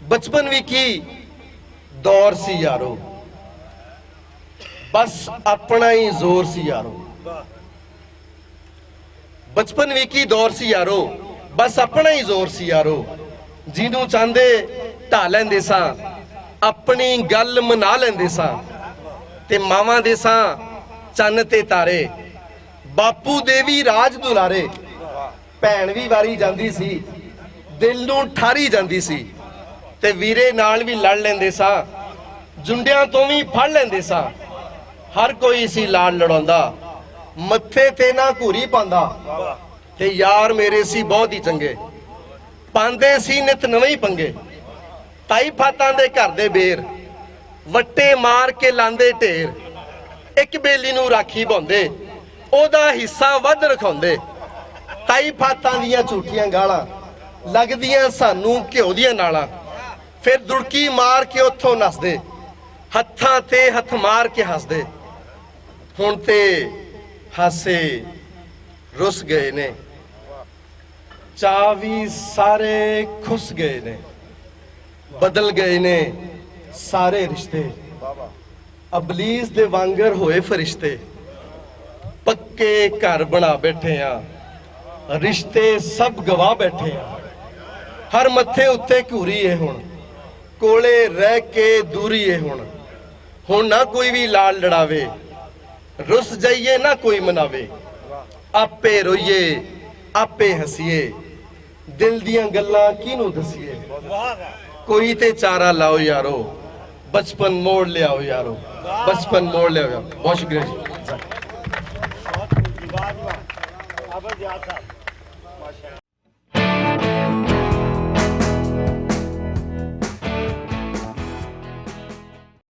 बचपन भी की दौर सी यारो, बस अपना ही जोर सी यारो। बचपन भी की दौर सी यारो, बस अपना ही जोर सी यारो। जिन्हों चाहते ढा लेंदे सां, अपनी गल मना लेंदे सां, ते मावां दे सां चन्न ते तारे। बापू दे भी राज दुलारे, भैन भी वारी जांदी सी, दिल नूं ठारी जांदी सी, ते वीरे नाल भी लड़ लेंदे सां, जुंडियां तो भी फड़ लेंदे सां। हर कोई सी लाड़ लड़ाउंदा, मत्थे ते ना घूरी पांदा, ते यार मेरे सी बहुत ही चंगे, पांदे सी नित नवें ही पंगे। ताई फातां दे घर दे बेर, वट्टे मार के लांदे ढेर, एक बेली नूं राखी पाउंदे, ओदा हिस्सा वध रखाउंदे। ताई फातां दियां झूठियां गालां लगदियां सानू घिओ दियां नालां, फिर दुड़की मार के उत्थों नसदे, हत्थां ते हत्थ मार के हसदे। हुण ते हासे रुस गए ने, चाऽ भी सारे खुस गए ने, बदल गए ने सारे रिश्ते। अबलीस दे वांगर होए फरिश्ते, पक्के घर बना बैठे आ, रिश्ते सब गवा बैठे आ। हर मत्थे उत्ते घूरी है हुण, कोले रह के दूरी है हुण ना कोई भी लाड़ लड़ावे, रुस जाइए ना कोई मनावे। आपे रोइए आपे हसीए, दिल दियां गल्लां किनू दसीए। कोई ते चारा लाओ यारो, बचपन मोड़ ले आओ यारो, बचपन मोड़ ले आओ यारो। बहुत शुक्रिया जी।